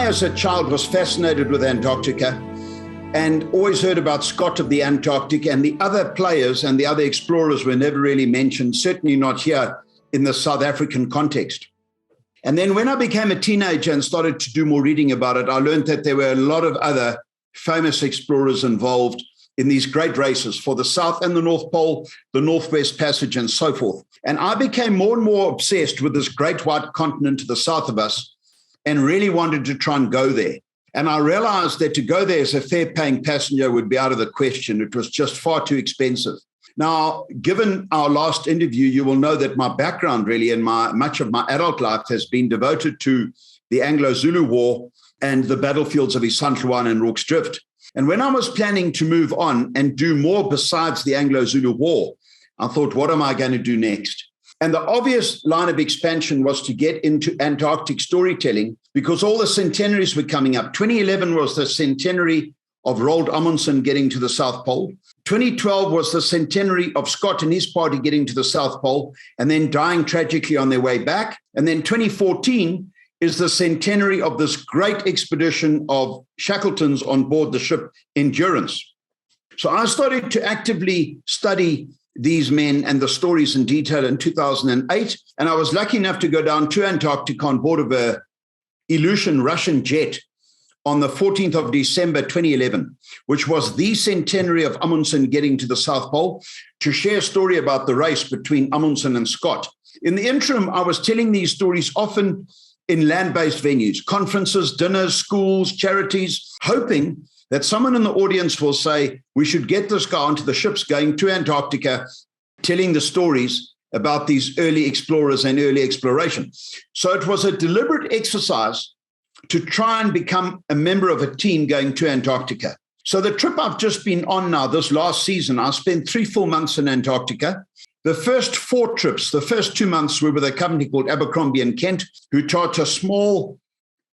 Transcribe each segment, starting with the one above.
As a child, was fascinated with Antarctica and always heard about Scott of the Antarctic, and the other players and the other explorers were never really mentioned, certainly not here in the South African context. And then when I became a teenager and started to do more reading about it, I learned that there were a lot of other famous explorers involved in these great races for the South and the North Pole, the Northwest Passage, and so forth. And I became more and more obsessed with this great white continent to the south of us and really wanted to try and go there. And I realized that to go there as a fare-paying passenger would be out of the question. It was just far too expensive. Now, given our last interview, you will know that my background really and much of my adult life has been devoted to the Anglo-Zulu War and the battlefields of Isandlwana and Rorke's Drift. And when I was planning to move on and do more besides the Anglo-Zulu War, I thought, what am I going to do next? And the obvious line of expansion was to get into Antarctic storytelling because all the centenaries were coming up. 2011 was the centenary of Roald Amundsen getting to the South Pole. 2012 was the centenary of Scott and his party getting to the South Pole and then dying tragically on their way back. And then 2014 is the centenary of this great expedition of Shackleton's on board the ship Endurance. So I started to actively study these men and the stories in detail in 2008. And I was lucky enough to go down to Antarctica on board of a Ilyushin Russian jet on the 14th of December, 2011, which was the centenary of Amundsen getting to the South Pole, to share a story about the race between Amundsen and Scott. In the interim, I was telling these stories often in land-based venues, conferences, dinners, schools, charities, hoping that someone in the audience will say, we should get this guy onto the ships going to Antarctica, telling the stories about these early explorers and early exploration. So it was a deliberate exercise to try and become a member of a team going to Antarctica. So the trip I've just been on now, this last season, I spent 3 full months in Antarctica. The first 4 trips, the first 2 months were with a company called Abercrombie and Kent, who charter small,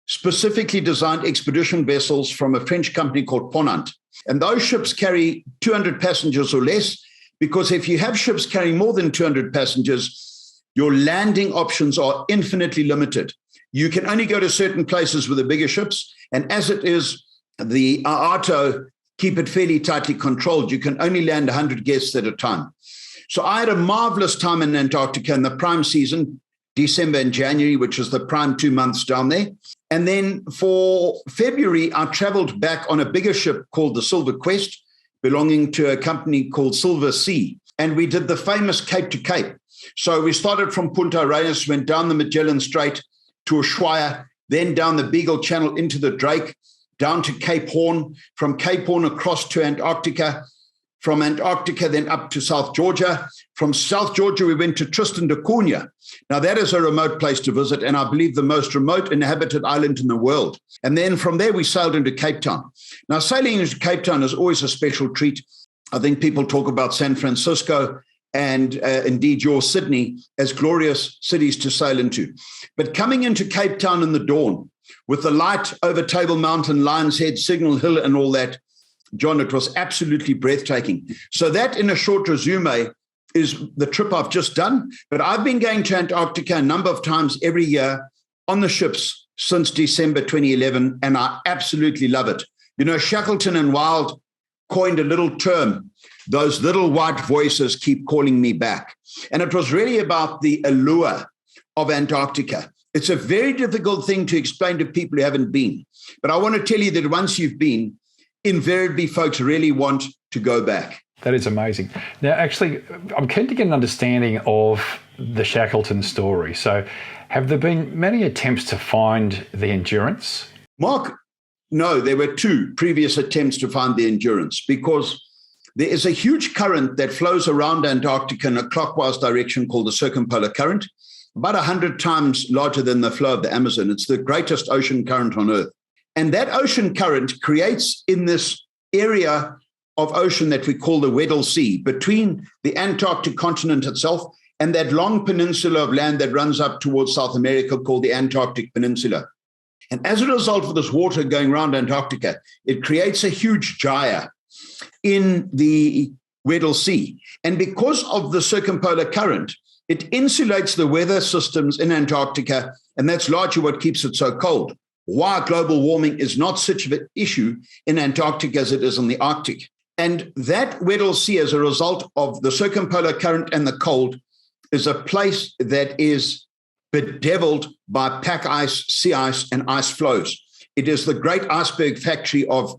specifically designed expedition vessels from a French company called Ponant. And those ships carry 200 passengers or less, because if you have ships carrying more than 200 passengers, your landing options are infinitely limited. You can only go to certain places with the bigger ships. And as it is, the IATO keep it fairly tightly controlled. You can only land 100 guests at a time. So I had a marvelous time in Antarctica in the prime season, December and January, which is the prime 2 months down there. And then for February, I traveled back on a bigger ship called the Silver Quest, belonging to a company called Silver Sea. And we did the famous Cape to Cape. So we started from Punta Arenas, went down the Magellan Strait to Ushuaia, then down the Beagle Channel into the Drake, down to Cape Horn, from Cape Horn across to Antarctica, from Antarctica then up to South Georgia. From South Georgia, we went to Tristan da Cunha. Now, that is a remote place to visit, and I believe the most remote inhabited island in the world. And then from there, we sailed into Cape Town. Now, sailing into Cape Town is always a special treat. I think people talk about San Francisco and indeed your Sydney as glorious cities to sail into. But coming into Cape Town in the dawn, with the light over Table Mountain, Lion's Head, Signal Hill, and all that, John, it was absolutely breathtaking. So that, in a short resume, is the trip I've just done. But I've been going to Antarctica a number of times every year on the ships since December 2011, and I absolutely love it. You know, Shackleton and Wild coined a little term, those little white voices keep calling me back. And it was really about the allure of Antarctica. It's a very difficult thing to explain to people who haven't been. But I want to tell you that once you've been, invariably folks really want to go back. That is amazing. Now, actually, I'm keen to get an understanding of the Shackleton story. So have there been many attempts to find the Endurance? Mark, no, there were 2 previous attempts to find the Endurance, because there is a huge current that flows around Antarctica in a clockwise direction called the circumpolar current, about 100 times larger than the flow of the Amazon. It's the greatest ocean current on Earth. And that ocean current creates in this area of ocean that we call the Weddell Sea, between the Antarctic continent itself and that long peninsula of land that runs up towards South America called the Antarctic Peninsula. And as a result of this water going around Antarctica, it creates a huge gyre in the Weddell Sea. And because of the circumpolar current, it insulates the weather systems in Antarctica, and that's largely what keeps it so cold. why global warming is not such an issue in Antarctica as it is in the Arctic. And that Weddell Sea, as a result of the circumpolar current and the cold, is a place that is bedeviled by pack ice, sea ice, and ice flows. It is the great iceberg factory of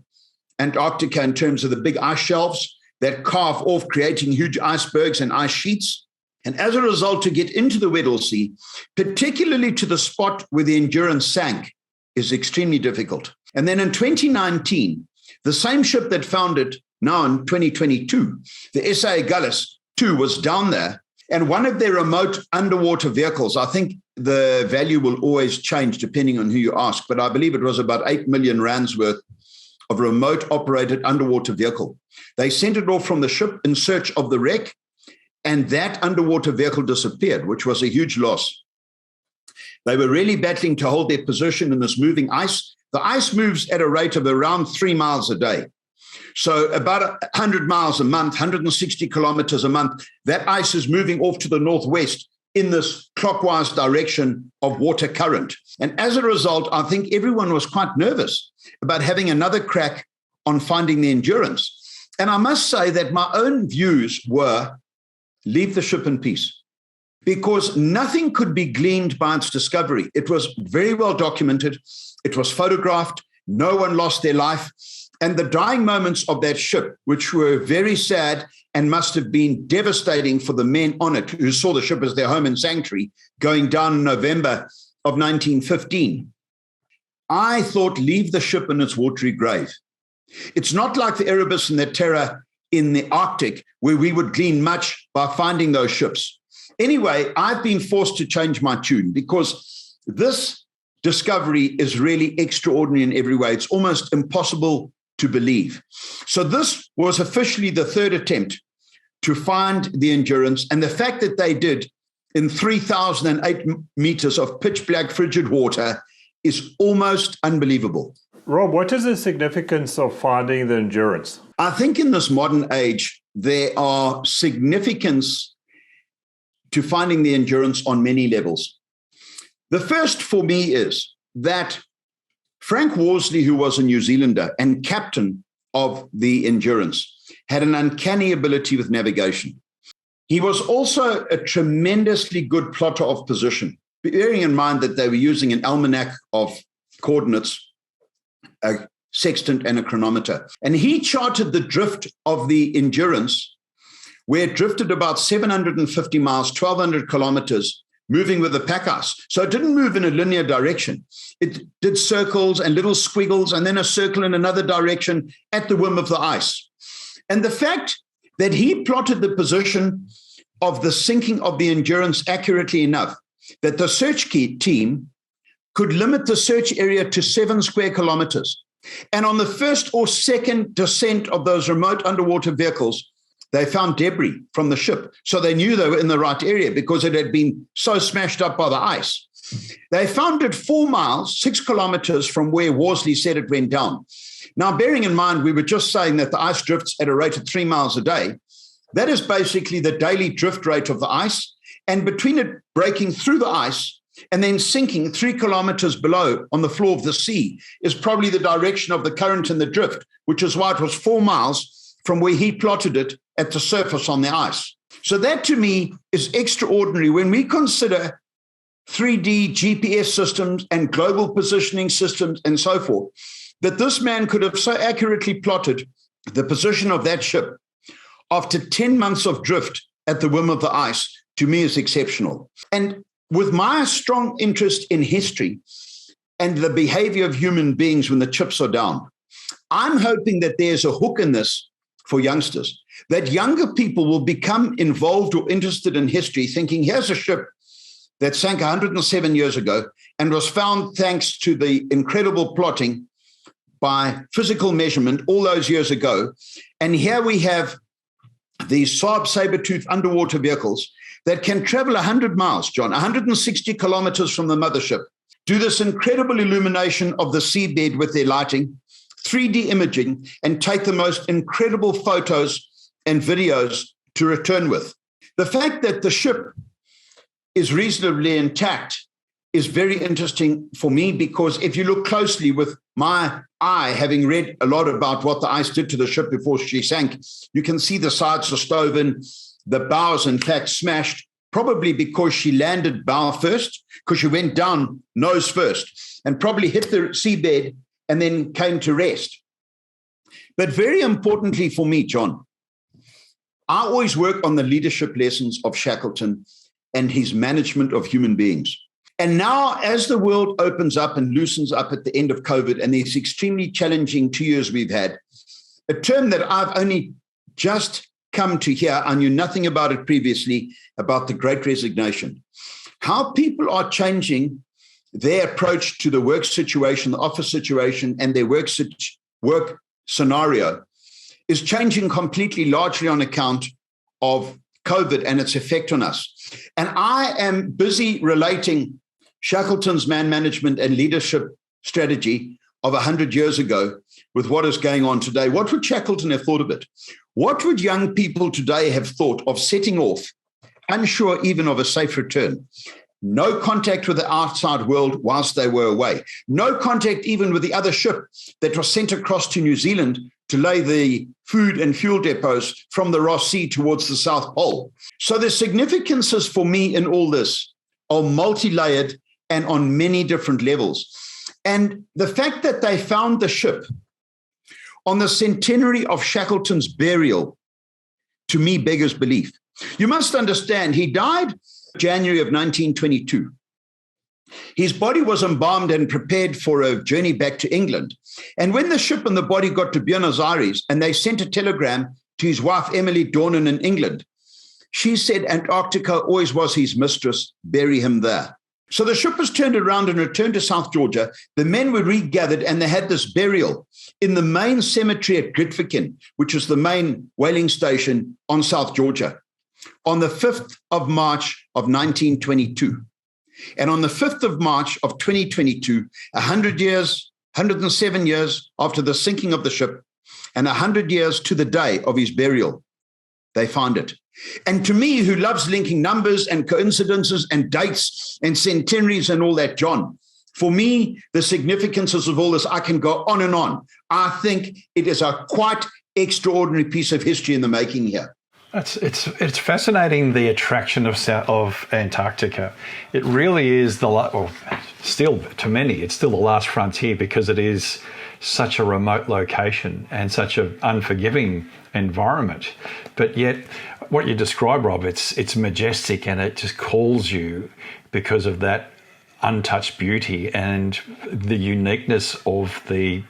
Antarctica in terms of the big ice shelves that carve off, creating huge icebergs and ice sheets. And as a result, to get into the Weddell Sea, particularly to the spot where the Endurance sank, is extremely difficult. And then in 2019, the same ship that found it now in 2022, the SA Gullis 2 was down there, and one of their remote underwater vehicles, I think the value will always change depending on who you ask, but I believe it was about 8 million rands worth of remote operated underwater vehicle. They sent it off from the ship in search of the wreck, and that underwater vehicle disappeared, which was a huge loss. They were really battling to hold their position in this moving ice. The ice moves at a rate of around 3 miles a day. So about 100 miles a month, 160 kilometers a month, that ice is moving off to the northwest in this clockwise direction of water current. And as a result, I think everyone was quite nervous about having another crack on finding the Endurance. And I must say that my own views were, leave the ship in peace, because nothing could be gleaned by its discovery. It was very well documented. It was photographed. No one lost their life. And the dying moments of that ship, which were very sad and must have been devastating for the men on it who saw the ship as their home and sanctuary, going down in November of 1915, I thought, leave the ship in its watery grave. It's not like the Erebus and the Terror in the Arctic, where we would glean much by finding those ships. Anyway, I've been forced to change my tune because this discovery is really extraordinary in every way. It's almost impossible to believe. So this was officially the third attempt to find the Endurance, and the fact that they did in 3,008 meters of pitch black frigid water is almost unbelievable. Rob, what is the significance of finding the Endurance? I think in this modern age, there are significance to finding the Endurance on many levels. The first for me is that Frank Worsley, who was a New Zealander and captain of the Endurance, had an uncanny ability with navigation. He was also a tremendously good plotter of position, bearing in mind that they were using an almanac of coordinates, a sextant and a chronometer. And he charted the drift of the Endurance, where it drifted about 750 miles, 1,200 kilometers, moving with the pack ice. So it didn't move in a linear direction. It did circles and little squiggles and then a circle in another direction at the whim of the ice. And the fact that he plotted the position of the sinking of the Endurance accurately enough that the search team could limit the search area to 7 square kilometers. And on the first or second descent of those remote underwater vehicles, they found debris from the ship. So they knew they were in the right area because it had been so smashed up by the ice. They found it 4 miles, 6 kilometers from where Worsley said it went down. Now, bearing in mind, we were just saying that the ice drifts at a rate of 3 miles a day. That is basically the daily drift rate of the ice. And between it breaking through the ice and then sinking 3 kilometers below on the floor of the sea is probably the direction of the current and the drift, which is why it was 4 miles from where he plotted it at the surface on the ice. So that to me is extraordinary when we consider 3D GPS systems and global positioning systems and so forth, that this man could have so accurately plotted the position of that ship after 10 months of drift at the whim of the ice, to me is exceptional. And with my strong interest in history and the behavior of human beings when the chips are down, I'm hoping that there's a hook in this for youngsters, that younger people will become involved or interested in history, thinking, here's a ship that sank 107 years ago and was found thanks to the incredible plotting by physical measurement all those years ago. And here we have these Saab saber-tooth underwater vehicles that can travel 100 miles, John, 160 kilometers from the mothership, do this incredible illumination of the seabed with their lighting, 3D imaging, and take the most incredible photos and videos to return with. The fact that the ship is reasonably intact is very interesting for me, because if you look closely with my eye, having read a lot about what the ice did to the ship before she sank, you can see the sides are stoven, the bows, in fact, smashed, probably because she landed bow first, because she went down nose first, and probably hit the seabed and then came to rest. But very importantly for me, John, I always work on the leadership lessons of Shackleton and his management of human beings. And now, as the world opens up and loosens up at the end of COVID and these extremely challenging 2 years we've had, a term that I've only just come to hear, I knew nothing about it previously, about the Great Resignation. How people are changing their approach to the work situation, the office situation, and their work scenario is changing completely, largely on account of COVID and its effect on us. And I am busy relating Shackleton's man management and leadership strategy of 100 years ago with what is going on today. What would Shackleton have thought of it? What would young people today have thought of setting off, unsure even of a safe return? No contact with the outside world whilst they were away. No contact even with the other ship that was sent across to New Zealand to lay the food and fuel depots from the Ross Sea towards the South Pole. So the significances for me in all this are multi-layered and on many different levels. And the fact that they found the ship on the centenary of Shackleton's burial, to me, beggars belief. You must understand, he died January of 1922. His body was embalmed and prepared for a journey back to England. And when the ship and the body got to Buenos Aires and they sent a telegram to his wife, Emily Dornan, in England, she said Antarctica always was his mistress, bury him there. So the ship was turned around and returned to South Georgia. The men were regathered and they had this burial in the main cemetery at Grytviken, which is the main whaling station on South Georgia, on the 5th of March of 1922. And on the 5th of March of 2022, 107 years after the sinking of the ship and 100 years to the day of his burial, they found it. And to me, who loves linking numbers and coincidences and dates and centenaries and all that, John, for me, the significances of all this, I can go on and on. I think it is a quite extraordinary piece of history in the making here. It's fascinating, the attraction of Antarctica. It really is still to many, it's still the last frontier, because it is such a remote location and such an unforgiving environment. But yet, what you describe, Rob, it's majestic, and it just calls you because of that untouched beauty and the uniqueness of the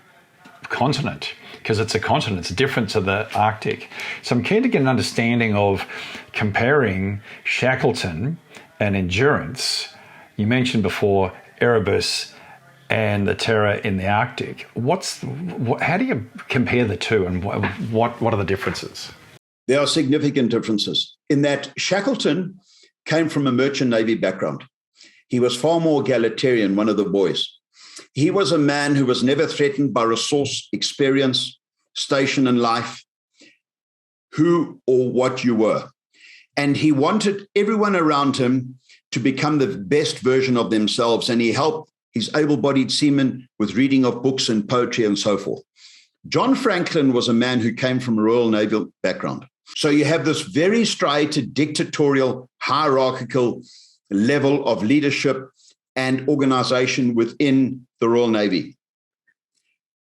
continent, because it's a continent, it's different to the Arctic. So I'm keen to get an understanding of comparing Shackleton and Endurance. You mentioned before Erebus and the Terror in the Arctic. How do you compare the two, and what are the differences? There are significant differences in that Shackleton came from a merchant navy background. He was far more egalitarian, one of the boys. He was a man who was never threatened by resource, experience, station in life, who or what you were. And he wanted everyone around him to become the best version of themselves. And he helped his able-bodied seamen with reading of books and poetry and so forth. John Franklin was a man who came from a Royal Naval background. So you have this very striated, dictatorial, hierarchical level of leadership and organization within the Royal Navy.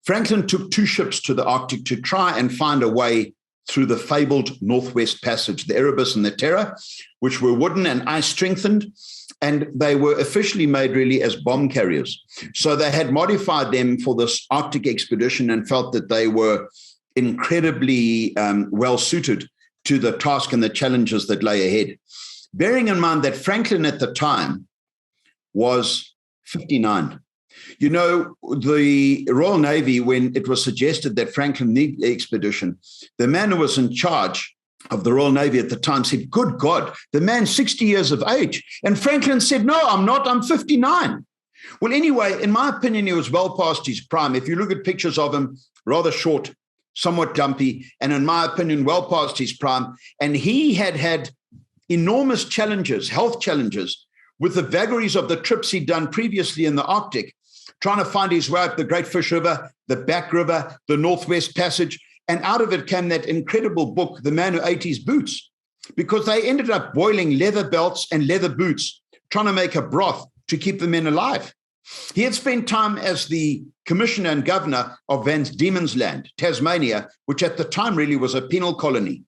Franklin took 2 ships to the Arctic to try and find a way through the fabled Northwest Passage, the Erebus and the Terror, which were wooden and ice strengthened, and they were officially made really as bomb carriers. So they had modified them for this Arctic expedition and felt that they were incredibly well suited to the task and the challenges that lay ahead. Bearing in mind that Franklin at the time was 59. You know, the Royal Navy, when it was suggested that Franklin need the expedition, the man who was in charge of the Royal Navy at the time said, good God, the man's 60 years of age. And Franklin said, no, I'm not, I'm 59. Well, anyway, in my opinion, he was well past his prime. If you look at pictures of him, rather short, somewhat dumpy, and in my opinion, well past his prime. And he had enormous challenges, health challenges, with the vagaries of the trips he'd done previously in the Arctic, trying to find his way up the Great Fish River, the Back River, the Northwest Passage. And out of it came that incredible book, The Man Who Ate His Boots, because they ended up boiling leather belts and leather boots, trying to make a broth to keep the men alive. He had spent time as the commissioner and governor of Van Diemen's Land, Tasmania, which at the time really was a penal colony.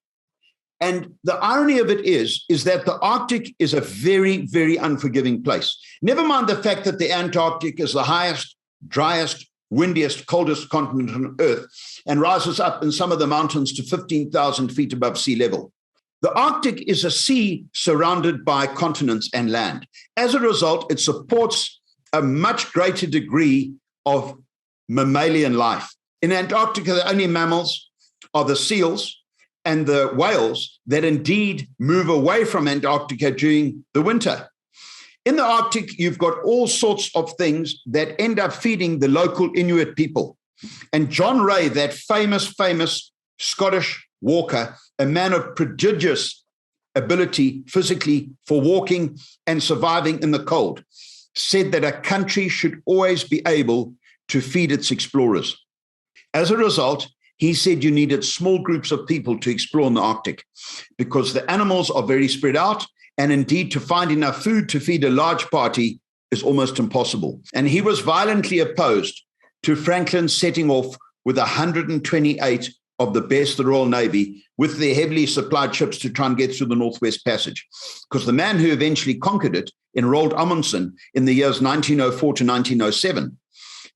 And the irony of it is that the Arctic is a very, very unforgiving place. Never mind the fact that the Antarctic is the highest, driest, windiest, coldest continent on Earth and rises up in some of the mountains to 15,000 feet above sea level. The Arctic is a sea surrounded by continents and land. As a result, it supports a much greater degree of mammalian life. In Antarctica, the only mammals are the seals and the whales that indeed move away from Antarctica during the winter. In the Arctic, you've got all sorts of things that end up feeding the local Inuit people. And John Ray, that famous Scottish walker, a man of prodigious ability physically for walking and surviving in the cold, said that a country should always be able to feed its explorers. As a result, he said you needed small groups of people to explore in the Arctic because the animals are very spread out, and indeed to find enough food to feed a large party is almost impossible. And he was violently opposed to Franklin setting off with 128 of the best of the Royal Navy with their heavily supplied ships to try and get through the Northwest Passage. Because the man who eventually conquered it, Roald Amundsen, in the years 1904 to 1907,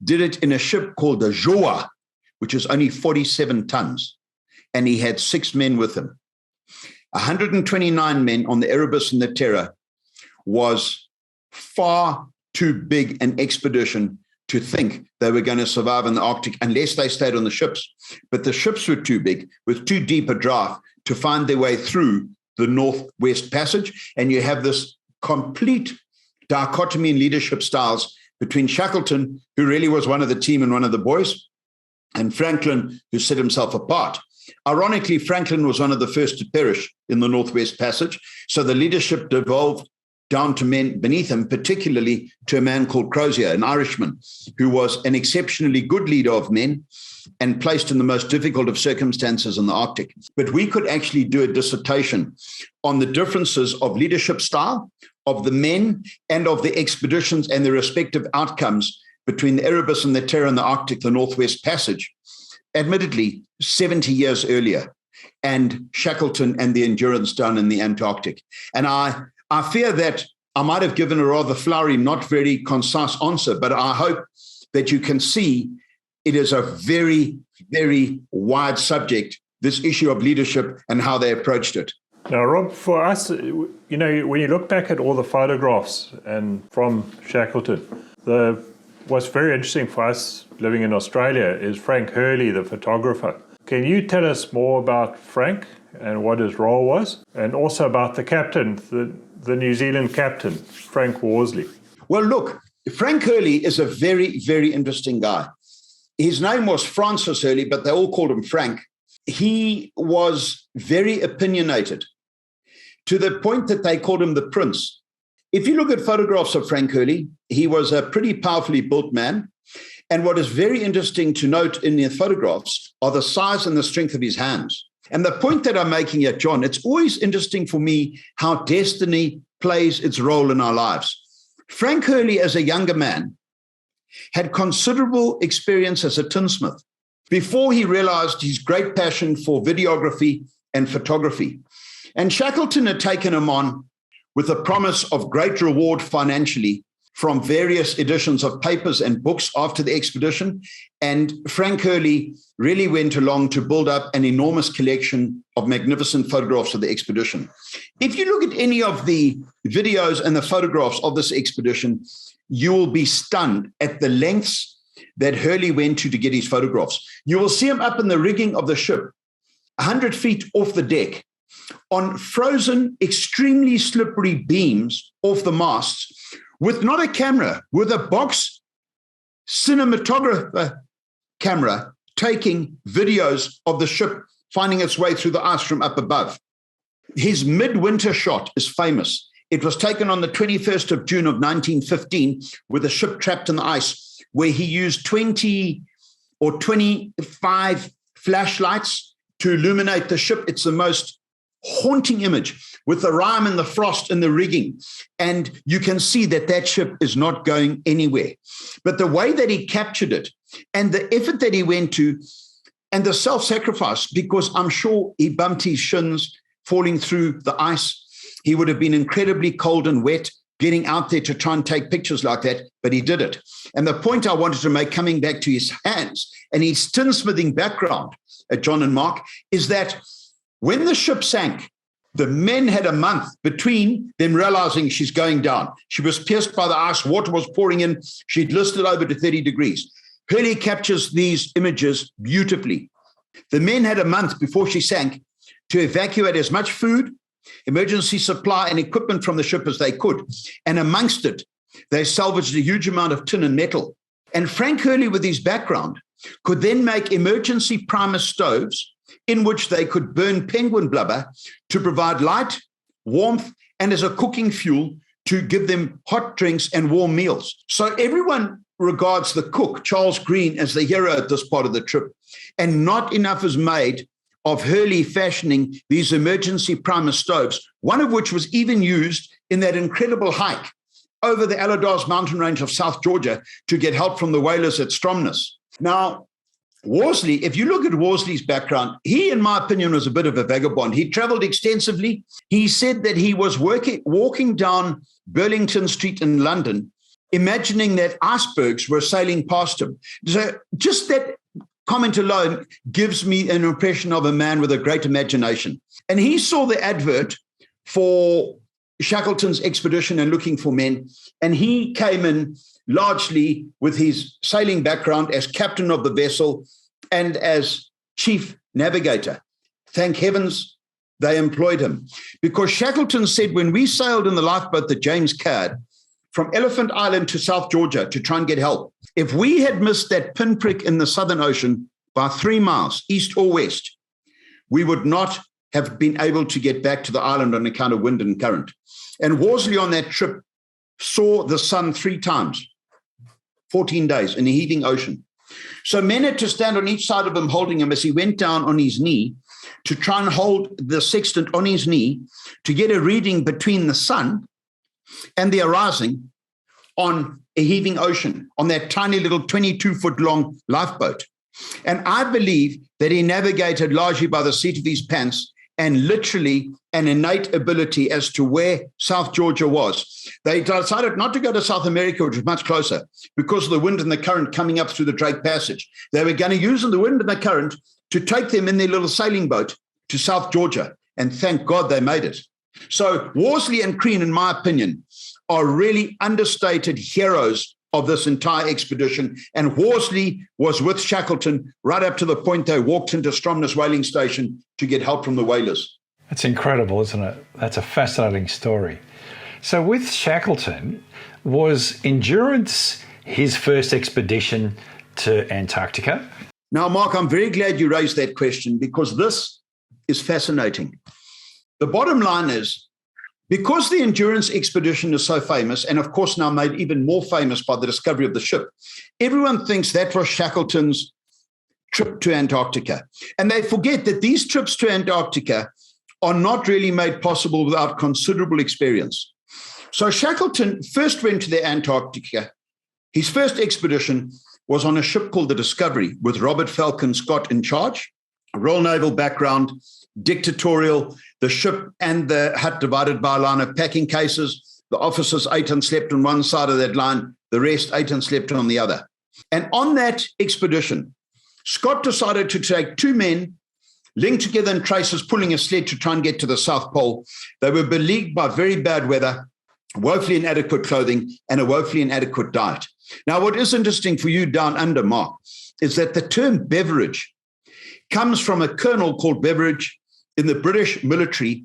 did it in a ship called the Joa, which is only 47 tons. And he had 6 men with him. 129 men on the Erebus and the Terror was far too big an expedition to think they were going to survive in the Arctic unless they stayed on the ships. But the ships were too big, with too deep a draft to find their way through the Northwest Passage. And you have this complete dichotomy in leadership styles between Shackleton, who really was one of the team and one of the boys, and Franklin, who set himself apart. Ironically, Franklin was one of the first to perish in the Northwest Passage. So the leadership devolved down to men beneath him, particularly to a man called Crozier, an Irishman, who was an exceptionally good leader of men and placed in the most difficult of circumstances in the Arctic. But we could actually do a dissertation on the differences of leadership style, of the men, and of the expeditions and their respective outcomes between the Erebus and the Terror and the Arctic, the Northwest Passage, admittedly 70 years earlier, and Shackleton and the Endurance down in the Antarctic. And I fear that I might have given a rather flowery, not very concise answer, but I hope that you can see it is a very, very wide subject, this issue of leadership and how they approached it. Now, Rob, for us, when you look back at all the photographs and from Shackleton, what's very interesting for us living in Australia is Frank Hurley, the photographer. Can you tell us more about Frank and what his role was, and also about the captain, the New Zealand captain, Frank Worsley? Well, look, Frank Hurley is a very, very interesting guy. His name was Francis Hurley, but they all called him Frank. He was very opinionated to the point that they called him the Prince. If you look at photographs of Frank Hurley, he was a pretty powerfully built man. And what is very interesting to note in the photographs are the size and the strength of his hands. And the point that I'm making here, John, it's always interesting for me how destiny plays its role in our lives. Frank Hurley, as a younger man, had considerable experience as a tinsmith before he realized his great passion for videography and photography. And Shackleton had taken him on with a promise of great reward financially from various editions of papers and books after the expedition. And Frank Hurley really went along to build up an enormous collection of magnificent photographs of the expedition. If you look at any of the videos and the photographs of this expedition, you will be stunned at the lengths that Hurley went to get his photographs. You will see him up in the rigging of the ship, 100 feet off the deck, on frozen, extremely slippery beams off the masts, with not a camera, with a box cinematographer camera taking videos of the ship finding its way through the ice from up above. His midwinter shot is famous. It was taken on the 21st of June of 1915 with a ship trapped in the ice, where he used 20 or 25 flashlights to illuminate the ship. It's the most haunting image with the rime and the frost in the rigging. And you can see that that ship is not going anywhere. But the way that he captured it and the effort that he went to and the self-sacrifice, because I'm sure he bumped his shins falling through the ice. He would have been incredibly cold and wet getting out there to try and take pictures like that, but he did it. And the point I wanted to make, coming back to his hands and his tinsmithing background, John and Mark, is that when the ship sank, the men had a month between them realizing she's going down. She was pierced by the ice, water was pouring in, she'd listed over to 30 degrees. Hurley captures these images beautifully. The men had a month before she sank to evacuate as much food, emergency supply, and equipment from the ship as they could. And amongst it, they salvaged a huge amount of tin and metal. And Frank Hurley, with his background, could then make emergency primer stoves in which they could burn penguin blubber to provide light, warmth, and as a cooking fuel to give them hot drinks and warm meals. So everyone regards the cook, Charles Green, as the hero at this part of the trip, and not enough is made of Hurley fashioning these emergency primer stoves, one of which was even used in that incredible hike over the Allerdals mountain range of South Georgia to get help from the whalers at Stromness. Now, Worsley, if you look at Worsley's background, he, in my opinion, was a bit of a vagabond. He traveled extensively. He said that he was walking down Burlington Street in London, imagining that icebergs were sailing past him. So just that comment alone gives me an impression of a man with a great imagination. And he saw the advert for Shackleton's expedition and looking for men, and he came in largely with his sailing background as captain of the vessel and as chief navigator. Thank heavens they employed him, because Shackleton said, when we sailed in the lifeboat, the James Caird, from Elephant Island to South Georgia to try and get help, if we had missed that pinprick in the Southern Ocean by 3 miles, east or west, we would not have been able to get back to the island on account of wind and current. And Worsley on that trip saw the sun 3 times, 14 days in a heaving ocean. So men had to stand on each side of him, holding him as he went down on his knee to try and hold the sextant on his knee to get a reading between the sun and the horizon on a heaving ocean, on that tiny little 22-foot-long lifeboat. And I believe that he navigated largely by the seat of his pants and literally an innate ability as to where South Georgia was. They decided not to go to South America, which was much closer, because of the wind and the current coming up through the Drake Passage. They were going to use the wind and the current to take them in their little sailing boat to South Georgia. And thank God they made it. So Worsley and Crean, in my opinion, are really understated heroes of this entire expedition. And Worsley was with Shackleton right up to the point they walked into Stromness whaling station to get help from the whalers. That's incredible, isn't it? That's a fascinating story. So with Shackleton, was Endurance his first expedition to Antarctica? Now, Mark, I'm very glad you raised that question, because this is fascinating. The bottom line is, because the Endurance expedition is so famous, and of course now made even more famous by the discovery of the ship, everyone thinks that was Shackleton's trip to Antarctica. And they forget that these trips to Antarctica are not really made possible without considerable experience. So Shackleton first went to the Antarctica. His first expedition was on a ship called the Discovery, with Robert Falcon Scott in charge, a Royal Naval background, dictatorial, the ship and the hut divided by a line of packing cases. The officers ate and slept on one side of that line, the rest ate and slept on the other. And on that expedition, Scott decided to take 2 men linked together in traces, pulling a sled to try and get to the South Pole. They were beleaguered by very bad weather, woefully inadequate clothing, and a woefully inadequate diet. Now, what is interesting for you down under, Mark, is that the term beverage comes from a colonel called Beveridge in the British military,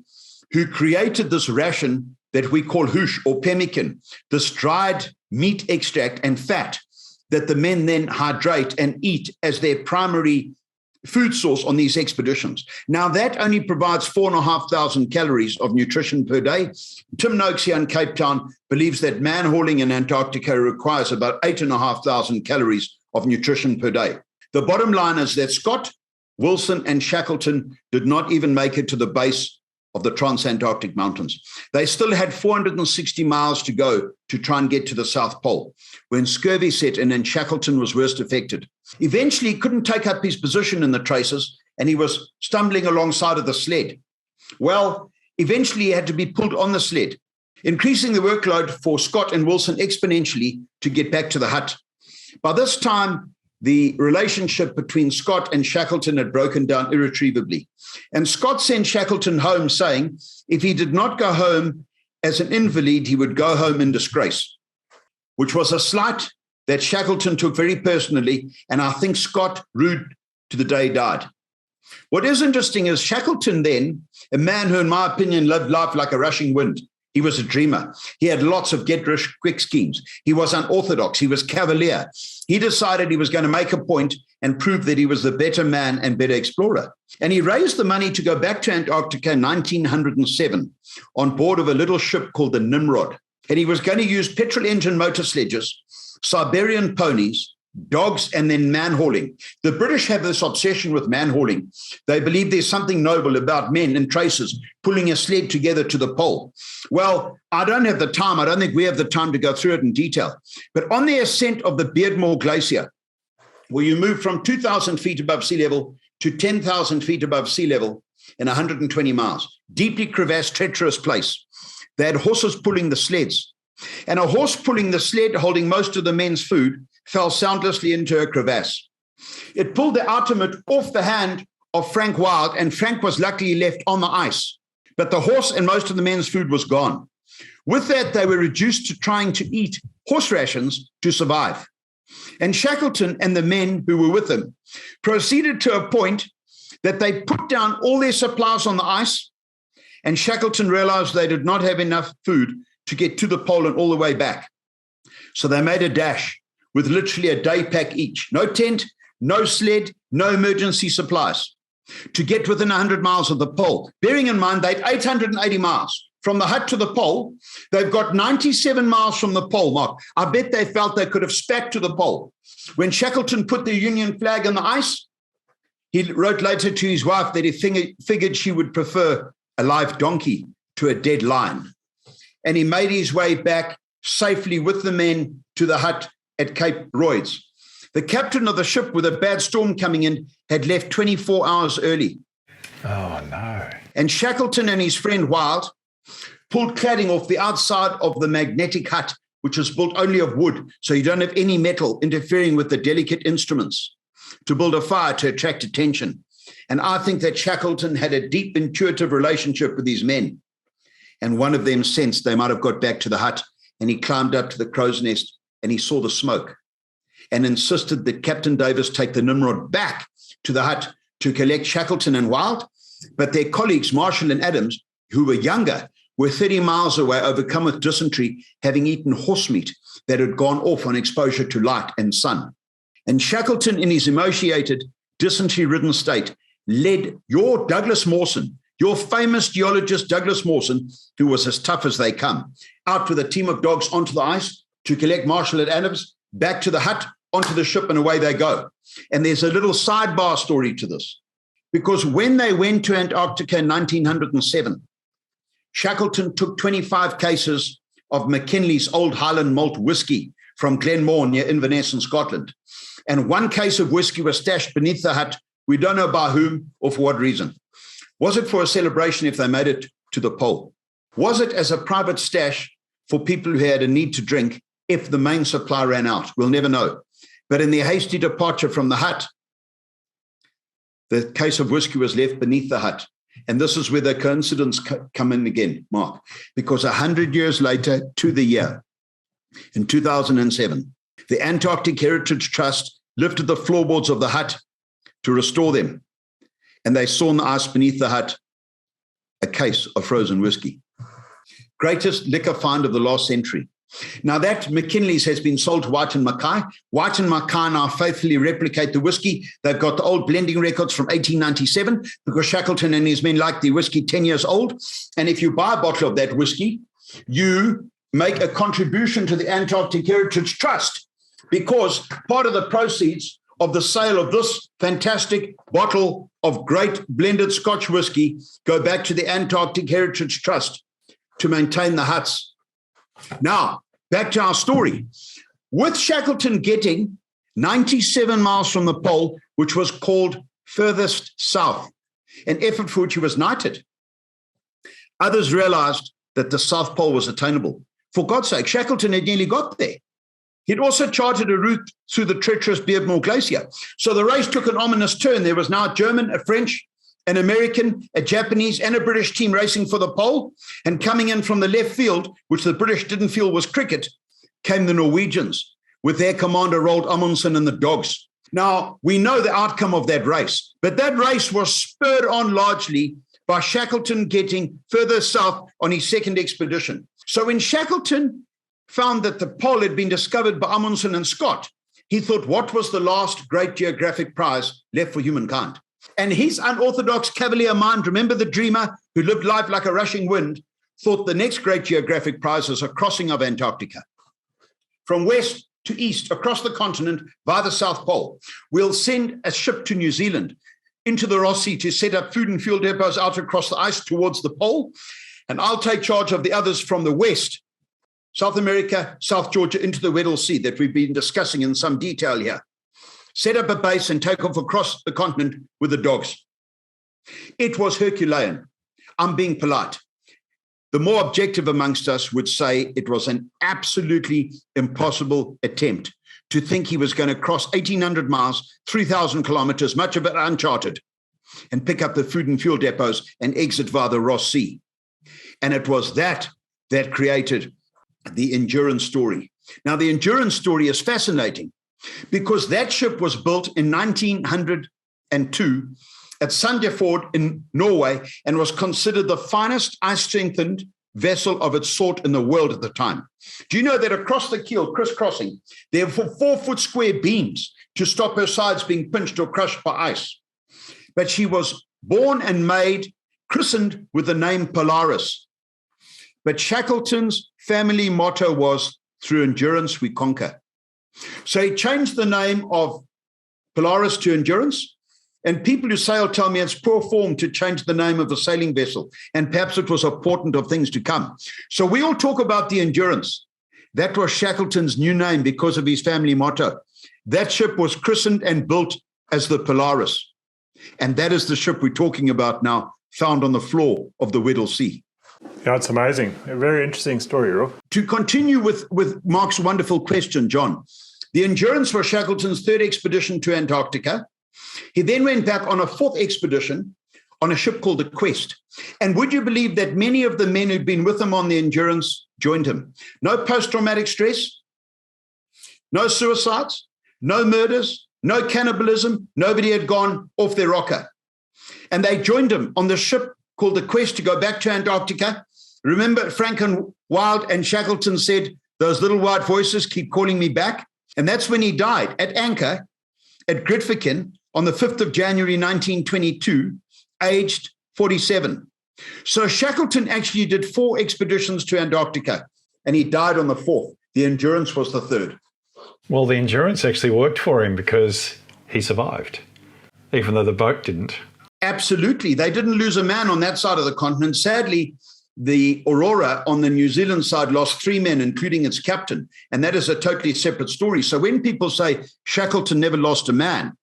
who created this ration that we call hoosh or pemmican, this dried meat extract and fat that the men then hydrate and eat as their primary food source on these expeditions. Now, that only provides 4,500 calories of nutrition per day. Tim Noakes here in Cape Town believes that man hauling in Antarctica requires about 8,500 calories of nutrition per day. The bottom line is that Scott, Wilson, and Shackleton did not even make it to the base of the Transantarctic Mountains. They still had 460 miles to go to try and get to the South Pole when scurvy set in and Shackleton was worst affected. Eventually, he couldn't take up his position in the traces and he was stumbling alongside of the sled. Well, eventually he had to be pulled on the sled, increasing the workload for Scott and Wilson exponentially to get back to the hut. By this time, the relationship between Scott and Shackleton had broken down irretrievably. And Scott sent Shackleton home saying if he did not go home as an invalid, he would go home in disgrace, which was a slight that Shackleton took very personally. And I think Scott rued to the day he died. What is interesting is Shackleton then, a man who, in my opinion, lived life like a rushing wind. He was a dreamer. He had lots of get-rich-quick schemes. He was unorthodox. He was cavalier. He decided he was going to make a point and prove that he was the better man and better explorer. And he raised the money to go back to Antarctica in 1907 on board of a little ship called the Nimrod. And he was going to use petrol engine motor sledges, Siberian ponies, dogs, and then man-hauling. The British have this obsession with man-hauling. They believe there's something noble about men and traces pulling a sled together to the pole. Well, I don't have the time. I don't think we have the time to go through it in detail. But on the ascent of the Beardmore Glacier, where you move from 2,000 feet above sea level to 10,000 feet above sea level in 120 miles, deeply crevassed, treacherous place, they had horses pulling the sleds. And a horse pulling the sled, holding most of the men's food, fell soundlessly into a crevasse. It pulled the ultimate off the hand of Frank Wild, and Frank was luckily left on the ice. But the horse and most of the men's food was gone. With that, they were reduced to trying to eat horse rations to survive. And Shackleton and the men who were with him proceeded to a point that they put down all their supplies on the ice, and Shackleton realized they did not have enough food to get to the pole and all the way back. So they made a dash with literally a day pack each. No tent, no sled, no emergency supplies to get within 100 miles of the pole. Bearing in mind, they'd 880 miles from the hut to the pole. They've got 97 miles from the pole, Mark. I bet they felt they could have spat to the pole. When Shackleton put the Union flag on the ice, he wrote later to his wife that he figured she would prefer a live donkey to a dead lion. And he made his way back safely with the men to the hut at Cape Royds. The captain of the ship, with a bad storm coming in, had left 24 hours early. Oh, no. And Shackleton and his friend Wild pulled cladding off the outside of the magnetic hut, which was built only of wood, so you don't have any metal interfering with the delicate instruments, to build a fire to attract attention. And I think that Shackleton had a deep intuitive relationship with these men. And one of them sensed they might have got back to the hut, and he climbed up to the crow's nest and he saw the smoke and insisted that Captain Davis take the Nimrod back to the hut to collect Shackleton and Wild. But their colleagues, Marshall and Adams, who were younger, were 30 miles away, overcome with dysentery, having eaten horse meat that had gone off on exposure to light and sun. And Shackleton, in his emaciated, dysentery-ridden state, led your Douglas Mawson, your famous geologist Douglas Mawson, who was as tough as they come, out with a team of dogs onto the ice to collect Marshall and Adams, back to the hut, onto the ship, and away they go. And there's a little sidebar story to this, because when they went to Antarctica in 1907, Shackleton took 25 cases of McKinley's Old Highland Malt whiskey from Glenmore near Inverness in Scotland. And one case of whiskey was stashed beneath the hut. We don't know by whom or for what reason. Was it for a celebration if they made it to the pole? Was it as a private stash for people who had a need to drink if the main supply ran out? We'll never know. But in their hasty departure from the hut, the case of whiskey was left beneath the hut. And this is where the coincidence come in again, Mark, because 100 years later to the year, in 2007, the Antarctic Heritage Trust lifted the floorboards of the hut to restore them. And they saw in the ice beneath the hut a case of frozen whiskey. Greatest liquor find of the last century. Now that McKinley's has been sold to White and Mackay. White and Mackay now faithfully replicate the whiskey. They've got the old blending records from 1897 because Shackleton and his men liked the whiskey 10 years old. And if you buy a bottle of that whiskey, you make a contribution to the Antarctic Heritage Trust, because part of the proceeds of the sale of this fantastic bottle of great blended Scotch whiskey go back to the Antarctic Heritage Trust to maintain the huts. Now, back to our story. With Shackleton getting 97 miles from the pole, which was called furthest south, an effort for which he was knighted, others realized that the South Pole was attainable. For God's sake, Shackleton had nearly got there. He'd also charted a route through the treacherous Beardmore Glacier. So the race took an ominous turn. There was now a German, a French, an American, a Japanese, and a British team racing for the pole. And coming in from the left field, which the British didn't feel was cricket, came the Norwegians with their commander, Roald Amundsen, and the dogs. Now, we know the outcome of that race, but that race was spurred on largely by Shackleton getting further south on his second expedition. So when Shackleton found that the pole had been discovered by Amundsen and Scott, he thought, what was the last great geographic prize left for humankind? And his unorthodox cavalier mind, remember the dreamer who lived life like a rushing wind, thought the next great geographic prize was a crossing of Antarctica. From west to east, across the continent, via the South Pole. We'll send a ship to New Zealand, into the Ross Sea, to set up food and fuel depots out across the ice towards the pole. And I'll take charge of the others from the west, South America, South Georgia, into the Weddell Sea that we've been discussing in some detail here. Set up a base and take off across the continent with the dogs. It was Herculean. I'm being polite. The more objective amongst us would say it was an absolutely impossible attempt to think he was going to cross 1,800 miles, 3,000 kilometers, much of it uncharted, and pick up the food and fuel depots and exit via the Ross Sea. And it was that created the Endurance story. Now, the Endurance story is fascinating because that ship was built in 1902 at Sandefjord in Norway and was considered the finest ice-strengthened vessel of its sort in the world at the time. Do you know that across the keel, crisscrossing, there were 4-foot square beams to stop her sides being pinched or crushed by ice? But she was born and made, christened with the name Polaris. But Shackleton's family motto was, through endurance we conquer. So he changed the name of Polaris to Endurance. And people who sail tell me it's poor form to change the name of a sailing vessel. And perhaps it was a portent of things to come. So we all talk about the Endurance. That was Shackleton's new name because of his family motto. That ship was christened and built as the Polaris. And that is the ship we're talking about now, found on the floor of the Weddell Sea. Yeah, it's amazing. A very interesting story, Rob. To continue with Mark's wonderful question, John, the Endurance was Shackleton's third expedition to Antarctica. He then went back on a fourth expedition on a ship called the Quest. And would you believe that many of the men who'd been with him on the Endurance joined him? No post-traumatic stress, no suicides, no murders, no cannibalism. Nobody had gone off their rocker. And they joined him on the ship called the Quest to go back to Antarctica. Remember, Franklin Wild and Shackleton said, those little white voices keep calling me back. And that's when he died at anchor at Grytviken on the 5th of January, 1922, aged 47. So Shackleton actually did 4 expeditions to Antarctica, and he died on the 4th. The Endurance was the 3rd. Well, the Endurance actually worked for him because he survived, even though the boat didn't. Absolutely. They didn't lose a man on that side of the continent. Sadly, the Aurora on the New Zealand side lost 3 men, including its captain. And that is a totally separate story. So when people say Shackleton never lost a man,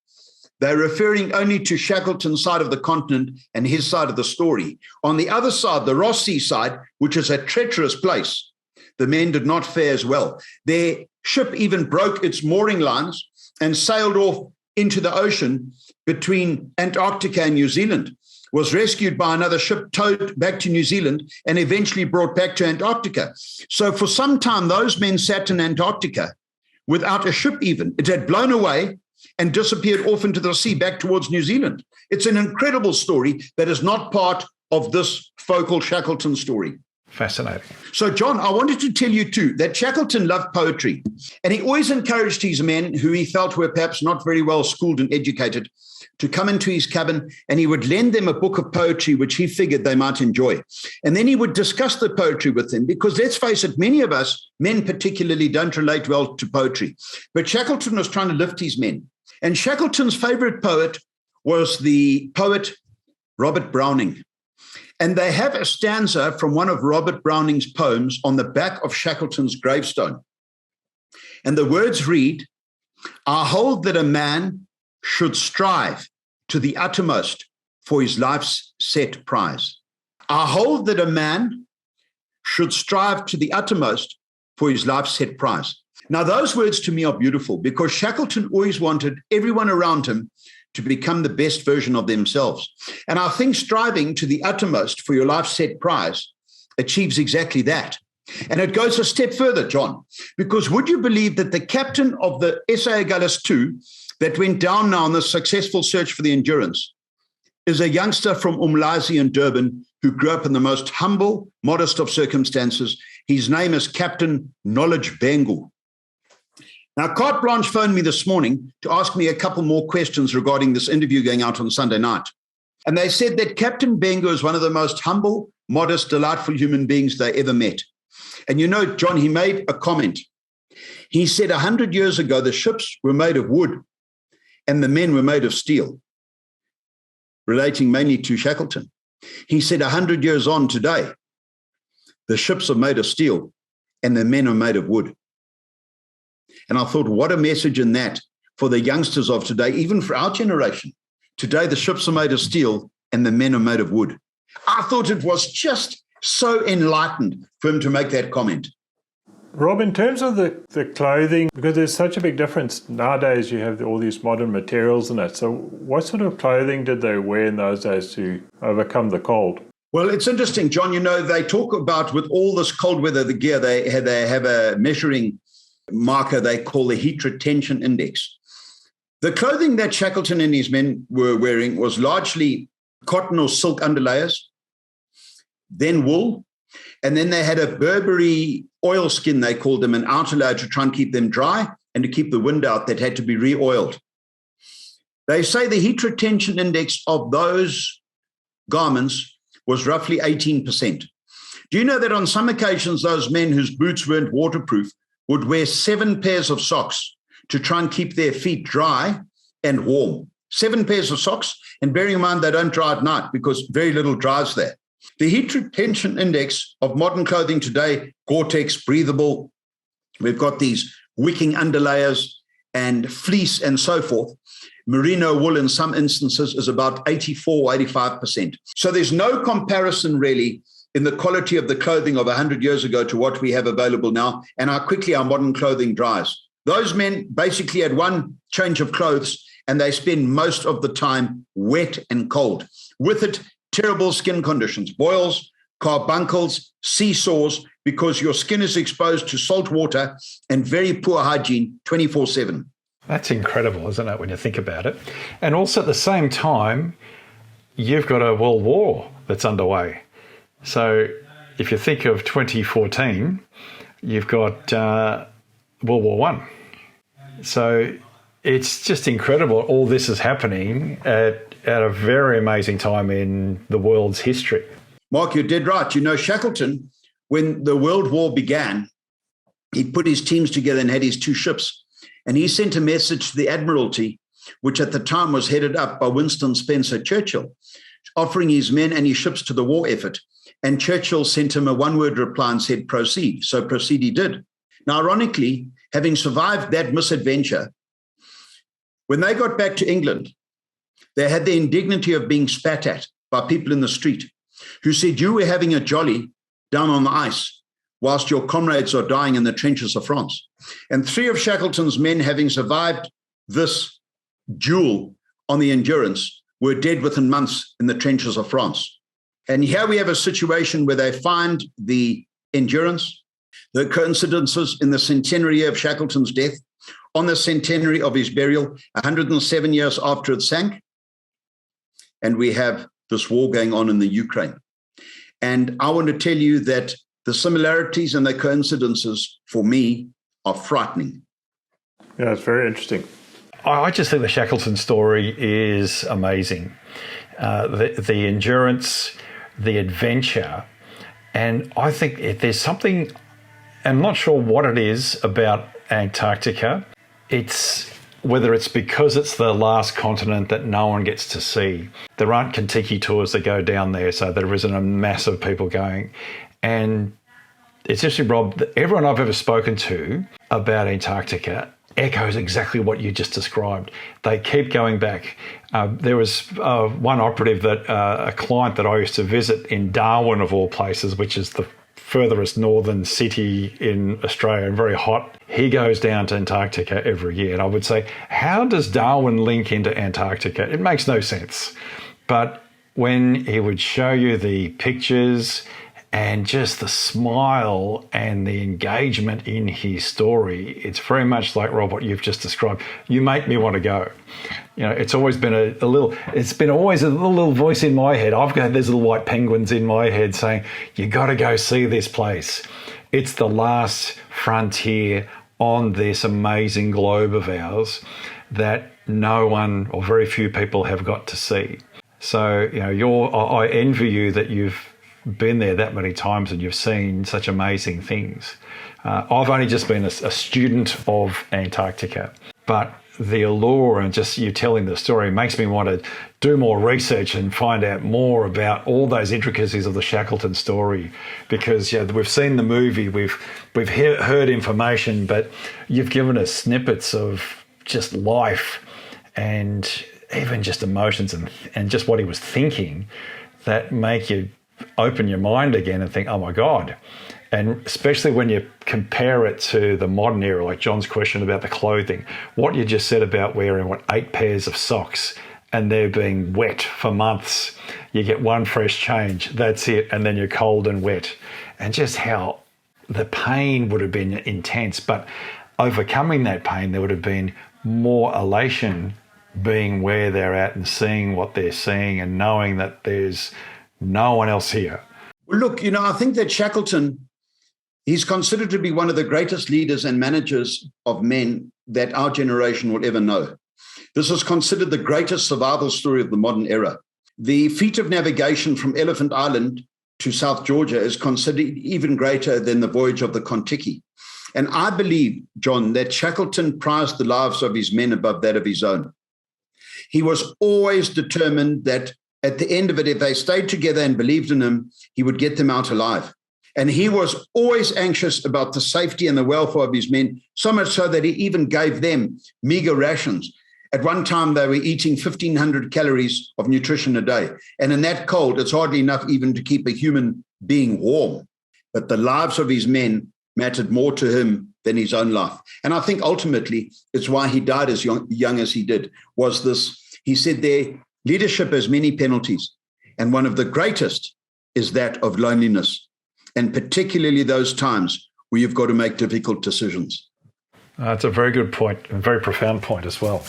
they're referring only to Shackleton's side of the continent and his side of the story. On the other side, the Ross Sea side, which is a treacherous place, the men did not fare as well. Their ship even broke its mooring lines and sailed off into the ocean between Antarctica and New Zealand, was rescued by another ship, towed back to New Zealand, and eventually brought back to Antarctica. So for some time, those men sat in Antarctica without a ship even. It had blown away and disappeared off into the sea back towards New Zealand. It's an incredible story that is not part of this focal Shackleton story. Fascinating. So, John, I wanted to tell you too that Shackleton loved poetry, and he always encouraged his men who he felt were perhaps not very well schooled and educated to come into his cabin, and he would lend them a book of poetry which he figured they might enjoy. And then he would discuss the poetry with them, because let's face it, many of us, men particularly, don't relate well to poetry. But Shackleton was trying to lift his men. And Shackleton's favorite poet was the poet Robert Browning. And they have a stanza from one of Robert Browning's poems on the back of Shackleton's gravestone. And the words read, "I hold that a man should strive to the uttermost for his life's set prize." I hold that a man should strive to the uttermost for his life's set prize. Now, those words to me are beautiful, because Shackleton always wanted everyone around him to become the best version of themselves. And I think striving to the uttermost for your life's set prize achieves exactly that. And it goes a step further, John, because would you believe that the captain of the SA Gullis 2 that went down now on the successful search for the Endurance is a youngster from Umlazi in Durban who grew up in the most humble, modest of circumstances. His name is Captain Knowledge Bengu. Now, Carte Blanche phoned me this morning to ask me a couple more questions regarding this interview going out on Sunday night. And they said that Captain Bengu is one of the most humble, modest, delightful human beings they ever met. And you know, John, he made a comment. He said 100 years ago, the ships were made of wood and the men were made of steel, relating mainly to Shackleton. He said 100 years on today, the ships are made of steel and the men are made of wood. And I thought, what a message in that for the youngsters of today, even for our generation. Today, the ships are made of steel and the men are made of wood. I thought it was just so enlightened for him to make that comment. Rob, in terms of the clothing, because there's such a big difference nowadays, you have all these modern materials and that. So what sort of clothing did they wear in those days to overcome the cold? Well, it's interesting, John. You know, they talk about with all this cold weather, the gear, they have a measuring marker they call the heat retention index. The clothing that Shackleton and his men were wearing was largely cotton or silk underlayers, then wool, and then they had a Burberry oilskin, they called them, an outer layer to try and keep them dry and to keep the wind out that had to be re-oiled. They say the heat retention index of those garments was roughly 18%. Do you know that on some occasions those men whose boots weren't waterproof would wear 7 pairs of socks to try and keep their feet dry and warm? 7 pairs of socks, and bearing in mind they don't dry at night because very little dries there. The heat retention index of modern clothing today, Gore-Tex, breathable, we've got these wicking underlayers and fleece and so forth. Merino wool in some instances is about 84, 85%. So there's no comparison really in the quality of the clothing of 100 years ago to what we have available now and how quickly our modern clothing dries. Those men basically had one change of clothes and they spend most of the time wet and cold. With it, terrible skin conditions, boils, carbuncles, sea sores, because your skin is exposed to salt water and very poor hygiene 24/7. That's incredible, isn't it, when you think about it? And also at the same time, you've got a world war that's underway. So if you think of 2014, you've got World War I. So it's just incredible. All this is happening at a very amazing time in the world's history. Mark, you're dead right. You know, Shackleton, when the World War began, he put his teams together and had his 2 ships. And he sent a message to the Admiralty, which at the time was headed up by Winston Spencer Churchill, offering his men and his ships to the war effort. And Churchill sent him a one-word reply and said, proceed. So proceed he did. Now, ironically, having survived that misadventure, when they got back to England, they had the indignity of being spat at by people in the street who said, you were having a jolly down on the ice whilst your comrades are dying in the trenches of France. And 3 of Shackleton's men, having survived this duel on the Endurance, were dead within months in the trenches of France. And here we have a situation where they find the Endurance, the coincidences in the centenary year of Shackleton's death, on the centenary of his burial, 107 years after it sank. And we have this war going on in the Ukraine. And I want to tell you that the similarities and the coincidences for me are frightening. Yeah, it's very interesting. I just think the Shackleton story is amazing. The endurance, the adventure, and I think if there's something, I'm not sure what it is about Antarctica. It's whether it's because it's the last continent that no one gets to see. There aren't Kentucky tours that go down there, so there isn't a mass of people going. And it's just, Rob, that everyone I've ever spoken to about Antarctica echoes exactly what you just described. They keep going back. There was one operative that a client that I used to visit in Darwin, of all places, which is the furthest northern city in Australia and very hot. He goes down to Antarctica every year. And I would say, how does Darwin link into Antarctica? It makes no sense. But when he would show you the pictures and just the smile and the engagement in his story, it's very much like, Rob, what you've just described. You make me want to go. You know, it's always been a little voice in my head. I've got these little white penguins in my head saying, you got to go see this place. It's the last frontier on this amazing globe of ours that no one or very few people have got to see. So, you know, I envy you that you've been there that many times and you've seen such amazing things. I've only just been a student of Antarctica, but the allure and just you telling the story makes me want to do more research and find out more about all those intricacies of the Shackleton story, because we've seen the movie, we've heard information, but you've given us snippets of just life and even just emotions and just what he was thinking that make you open your mind again and think, oh my God. And especially when you compare it to the modern era, like John's question about the clothing, what you just said about wearing, 8 pairs of socks and they're being wet for months. You get one fresh change, that's it, and then you're cold and wet. And just how the pain would have been intense, but overcoming that pain, there would have been more elation being where they're at and seeing what they're seeing and knowing that there's no one else here. Well, look, I think that Shackleton, he's considered to be one of the greatest leaders and managers of men that our generation will ever know. This is considered the greatest survival story of the modern era. The feat of navigation from Elephant Island to South Georgia is considered even greater than the voyage of the Kentucky. And I believe, John, that Shackleton prized the lives of his men above that of his own. He was always determined that at the end of it, if they stayed together and believed in him, he would get them out alive. And he was always anxious about the safety and the welfare of his men, so much so that he even gave them meager rations. At one time, they were eating 1,500 calories of nutrition a day. And in that cold, it's hardly enough even to keep a human being warm. But the lives of his men mattered more to him than his own life. And I think ultimately it's why he died as young as he did, was this, he said there, leadership has many penalties, and one of the greatest is that of loneliness, and particularly those times where you've got to make difficult decisions. That's a very good point, and very profound point as well,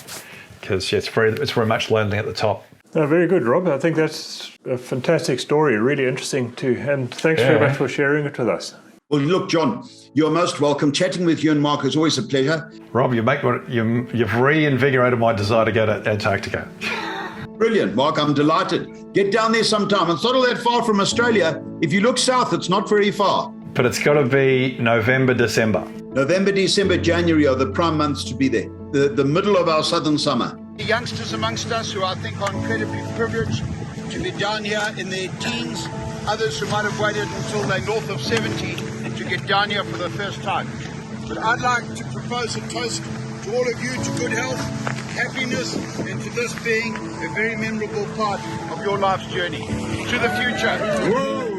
because it's very much lonely at the top. Very good, Rob. I think that's a fantastic story, really interesting too, and thanks very much for sharing it with us. Well, look, John, you're most welcome. Chatting with you and Mark is always a pleasure. Rob, you've reinvigorated my desire to go to Antarctica. Brilliant, Mark. I'm delighted. Get down there sometime. It's not all that far from Australia. If you look south, it's not very far. But it's got to be November, December. November, December, January are the prime months to be there. The middle of our southern summer. The youngsters amongst us who I think are incredibly privileged to be down here in their teens. Others who might have waited until they're north of 70 and to get down here for the first time. But I'd like to propose a toast to all of you to good health, happiness, and to this being a very memorable part of your life's journey. To the future. Whoa.